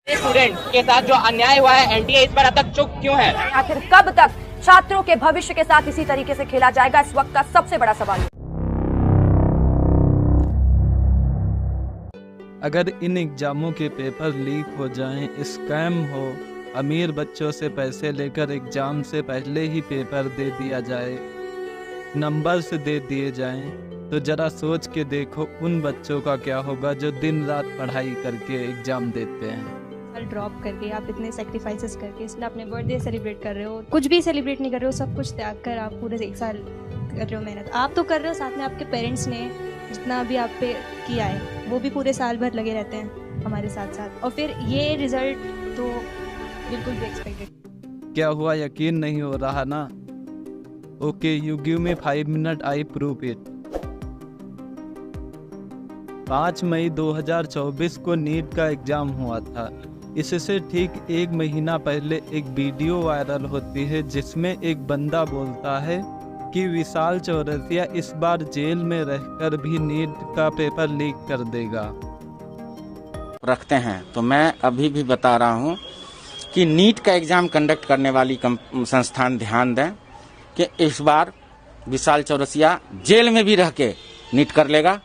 Student के साथ जो अन्याय हुआ है, एनटीए इस पर अब तक चुप क्यों है? आखिर कब तक छात्रों के भविष्य के साथ इसी तरीके से खेला जाएगा, इस वक्त का सबसे बड़ा सवाल। अगर इन एग्जामों के पेपर लीक हो जाएं, स्कैम हो, अमीर बच्चों से पैसे लेकर एग्जाम से पहले ही पेपर दे दिया जाए, नंबर्स दे दिए जाएं, तो जरा सोच के देखो उन बच्चों का क्या होगा जो दिन रात पढ़ाई करके एग्जाम देते हैं। ड्रॉप करके आप इतने सेक्रीफाइसेस करके इसलिए अपने बर्थडे सेलिब्रेट कर रहे हो, कुछ भी सेलिब्रेट नहीं कर रहे हो, सब कुछ त्याग कर आप पूरे एक साल कर रहे हो मेहनत। आप तो कर रहे हो, साथ में आपके पेरेंट्स ने जितना भी आप पे किया है वो भी पूरे साल भर लगे रहते हैं हमारे साथ साथ, और फिर ये रिजल्ट तो बिल्कुल भी एक्सपेक्टेड। क्या हुआ, यकीन नहीं हो रहा ना? Okay, you give me 5 minute, I prove it. 5 मई 2024 को नीट का एग्जाम हुआ था। इससे ठीक 1 महीना पहले एक वीडियो वायरल होती है जिसमें एक बंदा बोलता है कि विशाल चौरसिया इस बार जेल में रहकर भी नीट का पेपर लीक कर देगा। रखते हैं तो मैं अभी भी बता रहा हूं कि नीट का एग्जाम कंडक्ट करने वाली संस्थान ध्यान दें कि इस बार विशाल चौरसिया जेल में भी रह के नीट कर लेगा।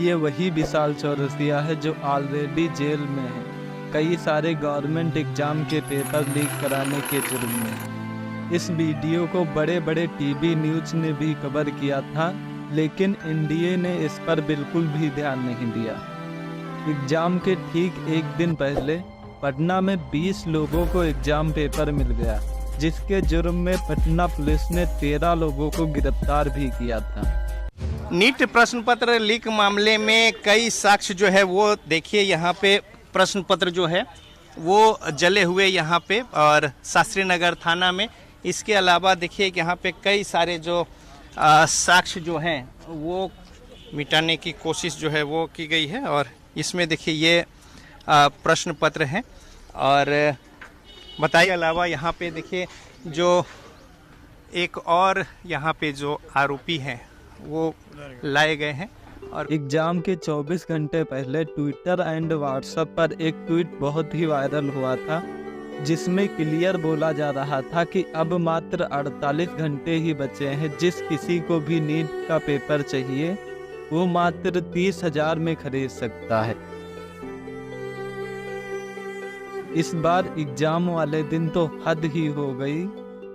ये वही विशाल चौरसिया है जो ऑलरेडी जेल में है, कई सारे गवर्नमेंट एग्जाम के पेपर लीक कराने के जुर्म में। इस वीडियो को बड़े बड़े टीवी न्यूज़ ने भी कवर किया था, लेकिन एनडीए ने इस पर बिल्कुल भी ध्यान नहीं दिया। एग्जाम के ठीक एक दिन पहले पटना में 20 लोगों को एग्जाम पेपर मिल गया, जिसके जुर्म में पटना पुलिस ने 13 लोगों को गिरफ्तार भी किया था। नीट प्रश्न पत्र लीक मामले में कई साक्ष्य जो है वो देखिए, यहाँ पे प्रश्न पत्र जो है वो जले हुए यहाँ पे और शास्त्री नगर थाना में। इसके अलावा देखिए यहाँ पे कई सारे जो साक्ष्य जो हैं वो मिटाने की कोशिश जो है वो की गई है, और इसमें देखिए ये प्रश्न पत्र हैं। और बताइए अलावा यहाँ पे देखिए जो एक और यहाँ पे जो आरोपी हैं वो लाए गए हैं। और एग्जाम के 24 घंटे पहले ट्विटर एंड व्हाट्सएप पर एक ट्वीट बहुत ही वायरल हुआ था, जिसमें क्लियर बोला जा रहा था कि अब मात्र 48 घंटे ही बचे हैं। जिस किसी को भी नीट का पेपर चाहिए वो मात्र 30,000 में खरीद सकता है। इस बार एग्जाम वाले दिन तो हद ही हो गई,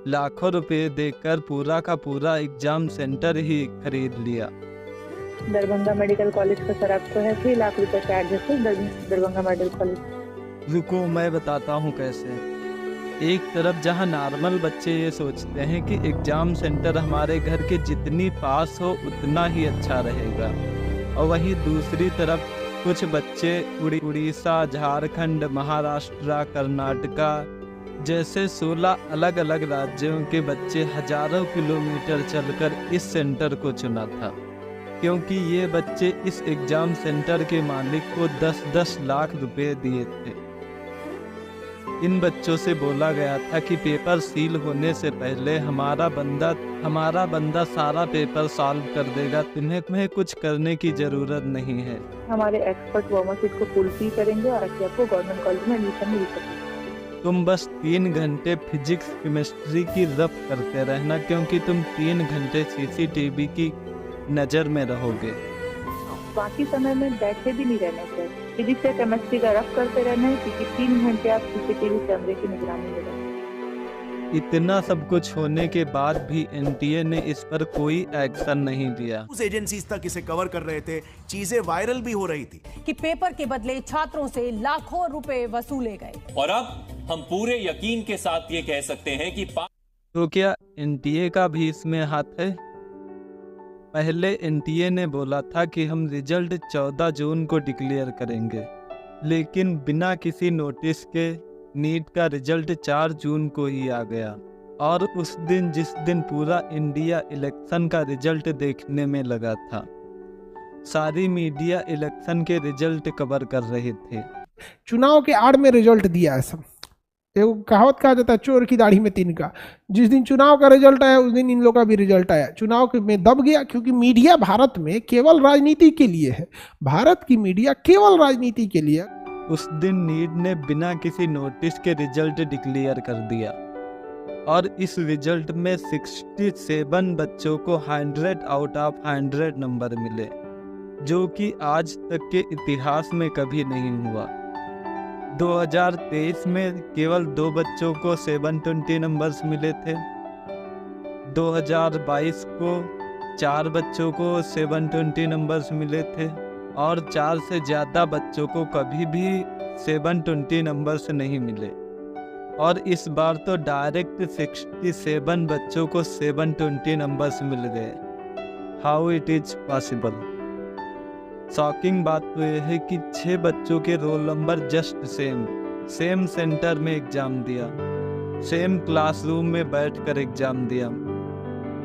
लाखों रुपए देकर पूरा का पूरा एग्जाम सेंटर ही खरीद लिया। दरभंगा मेडिकल कॉलेज का सर आपको है 3 लाख रुपए चार्ज है दरभंगा मेडिकल कॉलेज। रुको मैं बताता हूँ कैसे। एक तरफ जहाँ नॉर्मल बच्चे ये सोचते हैं कि एग्जाम सेंटर हमारे घर के जितनी पास हो उतना ही अच्छा रहेगा, और वहीं दूसरी तरफ कुछ बच्चे उड़ीसा, झारखंड, महाराष्ट्र, कर्नाटका जैसे 16 अलग अलग राज्यों के बच्चे हजारों किलोमीटर चलकर इस सेंटर को चुना था, क्योंकि ये बच्चे इस एग्जाम सेंटर के मालिक को 10-10 लाख रुपए दिए थे। इन बच्चों से बोला गया था कि पेपर सील होने से पहले हमारा बंदा सारा पेपर सॉल्व कर देगा, तुम्हें कुछ करने की जरूरत नहीं है। हमारे एक्सपर्ट वार्मर्स इसको फुल फी करेंगे और आपको गवर्नमेंट कॉलेज में एडमिशन मिल सकता है। तुम बस 3 घंटे फिजिक्स केमिस्ट्री की रफ करते रहना, क्योंकि तुम 3 घंटे सीसीटीवी की नजर में रहोगे। बाकी समय में बैठे भी नहीं रहना चाहिए, फिजिक्स या केमिस्ट्री का रफ करते रहना है, क्योंकि 3 घंटे आप सीसीटीवी कैमरे की निगरानी में रहेंगे। इतना सब कुछ होने के बाद भी एनटीए ने इस पर कोई एक्शन नहीं लिया। उस एजेंसीज तक इसे कवर कर रहे थे, चीजें वायरल भी हो रही थी कि पेपर के बदले छात्रों से लाखों रुपए वसूले गए। और अब हम पूरे यकीन के साथ ये कह सकते हैं कि तो क्या एनटीए का भी इसमें हाथ है? पहले एनटीए ने बोला था कि हम रिजल्ट 14 जून को डिक्लेयर करेंगे, लेकिन बिना किसी नोटिस के नीट का रिजल्ट 4 जून को ही आ गया, और उस दिन जिस दिन पूरा इंडिया इलेक्शन का रिजल्ट देखने में लगा था, सारी मीडिया इलेक्शन के रिजल्ट कवर कर रहे थे। चुनाव के आड़ में रिजल्ट दिया है सब। एक कहावत कहा जाता है, चोर की दाढ़ी में तिनका। जिस दिन चुनाव का रिजल्ट आया उस दिन इन लोगों का भी रिजल्ट आया। चुनाव में दब गया, क्योंकि मीडिया भारत में केवल राजनीति के लिए है। भारत की मीडिया केवल राजनीति के लिए। उस दिन नीट ने बिना किसी नोटिस के रिजल्ट डिक्लेयर कर दिया और इस रिजल्ट में 67 बच्चों को 100 आउट ऑफ 100 नंबर मिले, जो कि आज तक के इतिहास में कभी नहीं हुआ। 2023 में केवल 2 बच्चों को 720 नंबर्स मिले थे। 2022 को 4 बच्चों को 720 नंबर्स मिले थे और 4 से ज़्यादा बच्चों को कभी भी 720 नंबर्स नहीं मिले। और इस बार तो डायरेक्ट 67 बच्चों को 720 नंबर्स मिल गए। How it is possible. Shocking बात तो यह है कि 6 बच्चों के roll number just same centre में एग्जाम दिया, सेम क्लासरूम में बैठकर एग्जाम दिया,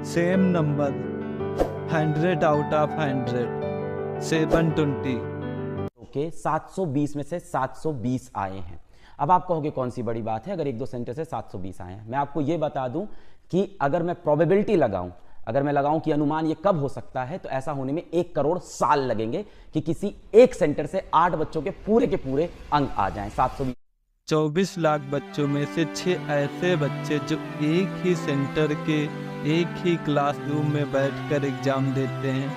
सेम नंबर 100 आउट ऑफ 100 720 के 720 में से 720 आए हैं। अब आप कहोगे कौन सी बड़ी बात है अगर 1-2 सेंटर से 720 आए हैं। मैं आपको ये बता दूं कि अगर मैं प्रोबेबिलिटी लगाऊं, अगर मैं लगाऊं कि अनुमान ये कब हो सकता है, तो ऐसा होने में 1 करोड़ साल लगेंगे कि किसी एक सेंटर से 8 बच्चों के पूरे अंक आ जाएं। 720 24 लाख बच्चों में से 6 ऐसे बच्चे जो एक ही सेंटर के एक ही क्लासरूम में बैठकर एग्जाम देते हैं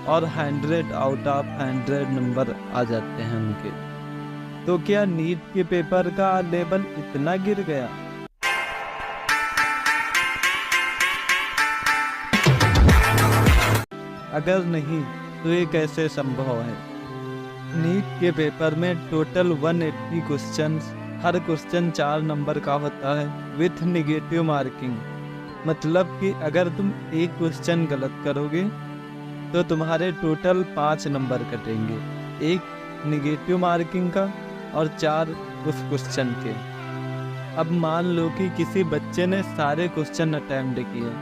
और 100 आउट ऑफ 100 नंबर आ जाते हैं उनके। तो क्या नीट के पेपर का लेवल इतना गिर गया? अगर नहीं तो ये कैसे संभव है? नीट के पेपर में टोटल 180 क्वेश्चंस, हर क्वेश्चन 4 नंबर का होता है विथ निगेटिव मार्किंग। मतलब कि अगर तुम एक क्वेश्चन गलत करोगे तो तुम्हारे टोटल 5 नंबर कटेंगे, एक निगेटिव मार्किंग का और 4 उस क्वेश्चन के। अब मान लो कि किसी बच्चे ने सारे क्वेश्चन अटेम्प्ट किए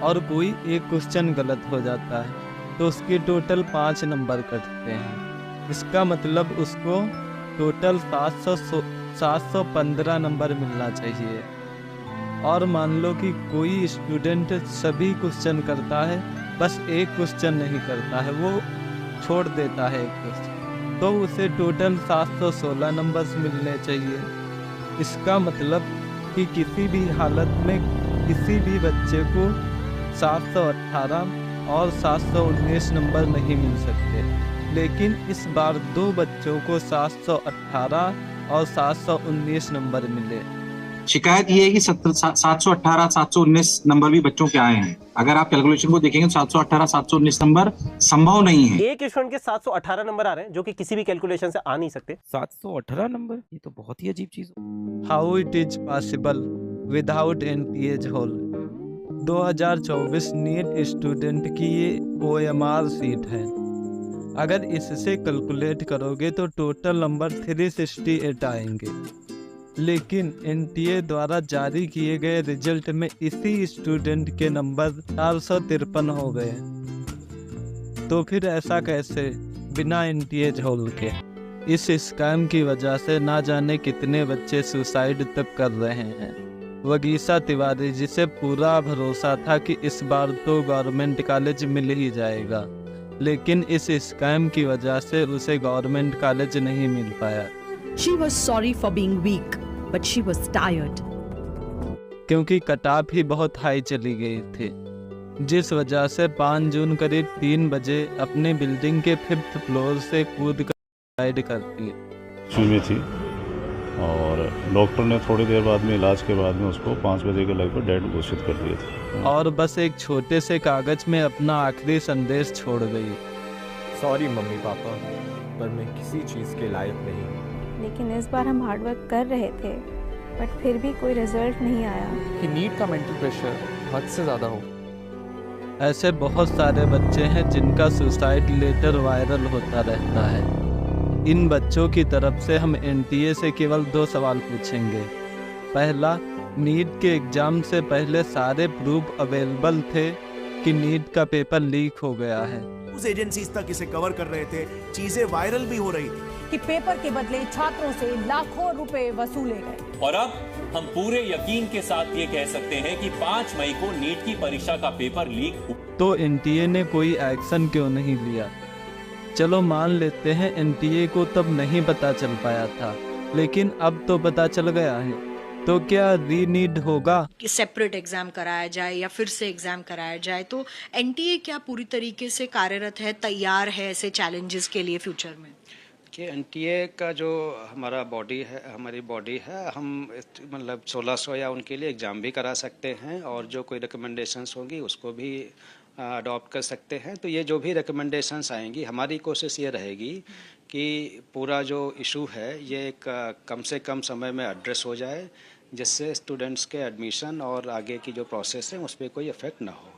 और कोई एक क्वेश्चन गलत हो जाता है तो उसके टोटल 5 नंबर कटते हैं। इसका मतलब उसको टोटल 715 नंबर मिलना चाहिए। और मान लो कि कोई स्टूडेंट सभी क्वेश्चन करता है, बस एक क्वेश्चन नहीं करता है, वो छोड़ देता है एक क्वेश्चन, तो उसे टोटल 716 नंबर्स मिलने चाहिए। इसका मतलब कि किसी भी हालत में किसी भी बच्चे को 718 और 719 नंबर नहीं मिल सकते, लेकिन इस बार 2 बच्चों को 718 और 719 नंबर मिले। शिकायत ये है कि 718 719 नंबर भी बच्चों के आए हैं। अगर आप कैलकुलेशन को देखेंगे तो 718 719 नंबर संभव नहीं है। एक स्टूडेंट के 718 नंबर आ रहे हैं जो कि किसी भी कैलकुलेशन से आ नहीं सकते। 718 नंबर, ये तो बहुत ही अजीब चीज है। How it is possible without NTA whole. 2024 NEET student की ये OMR सीट है। अगर इससे कैलकुलेट करोगे तो टोटल नंबर 368 आएंगे, लेकिन एनटीए द्वारा जारी किए गए रिजल्ट में इसी स्टूडेंट के नंबर 453 हो गए। तो फिर ऐसा कैसे बिना एनटीए झोल के? इस स्कैम की वजह से ना जाने कितने बच्चे सुसाइड तक कर रहे हैं। वगीसा तिवारी, जिसे पूरा भरोसा था कि इस बार तो गवर्नमेंट कॉलेज मिल ही जाएगा, लेकिन इस स्कैम की वजह से उसे गवर्नमेंट कॉलेज नहीं मिल पाया। She was sorry for being weak, but she was tired. क्योंकि कटाप ही बहुत हाई चली गई थी, जिस वजह से 5 जून करीब 3 बजे अपने बिल्डिंग के 5th फ्लोर से कूद कर सुसाइड कर दी। में थी और डॉक्टर ने थोड़ी देर बाद में इलाज के बाद में उसको 5 बजे के लगभग डेड घोषित कर दिया था और बस एक छोटे से कागज में अपना आखिरी संदेश छोड़ गई। सॉरी मम्मी पापा, पर मैं किसी चीज़ के लायक नहीं। लेकिन इस बार हम हार्डवर्क कर रहे थे, बट फिर भी कोई रिजल्ट नहीं आया। कि नीट का मेंटल प्रेशर हद से ज़्यादा हो। ऐसे बहुत सारे बच्चे हैं जिनका सुसाइड लेटर वायरल होता रहता है। इन बच्चों की तरफ से हम एनटीए से केवल 2 सवाल पूछेंगे। पहला, नीट के एग्जाम से पहले सारे प्रूफ अवेलेबल थे कि नीट का पेपर लीक हो गया है? न्यूज़ एजेंसीज तक इसे कवर कर रहे थे, चीजें वायरल भी हो रही थी कि पेपर के बदले छात्रों से लाखों रुपए वसूले गए। और अब हम पूरे यकीन के साथ ये कह सकते हैं कि 5 मई को नीट की परीक्षा का पेपर लीक हुआ। तो एनटीए ने कोई एक्शन क्यों नहीं लिया? चलो मान लेते हैं एनटीए को तब नहीं पता चल पाया था, लेकिन अब तो पता चल गया है, तो क्या रीनीड होगा कि सेपरेट एग्जाम कराया जाए या फिर से एग्जाम कराया जाए? तो एनटीए क्या पूरी तरीके से कार्यरत है, तैयार है ऐसे चैलेंजेस के लिए फ्यूचर में? कि एनटीए का जो हमारी बॉडी है, हम मतलब 1600 या उनके लिए एग्ज़ाम भी करा सकते हैं और जो कोई रिकमेंडेशंस होंगी उसको भी अडॉप्ट कर सकते हैं। तो ये जो भी रिकमेंडेशंस आएंगी, हमारी कोशिश ये रहेगी कि पूरा जो इशू है ये एक कम से कम समय में एड्रेस हो जाए, जिससे स्टूडेंट्स के एडमिशन और आगे की जो प्रोसेस है उस पर कोई इफेक्ट ना हो।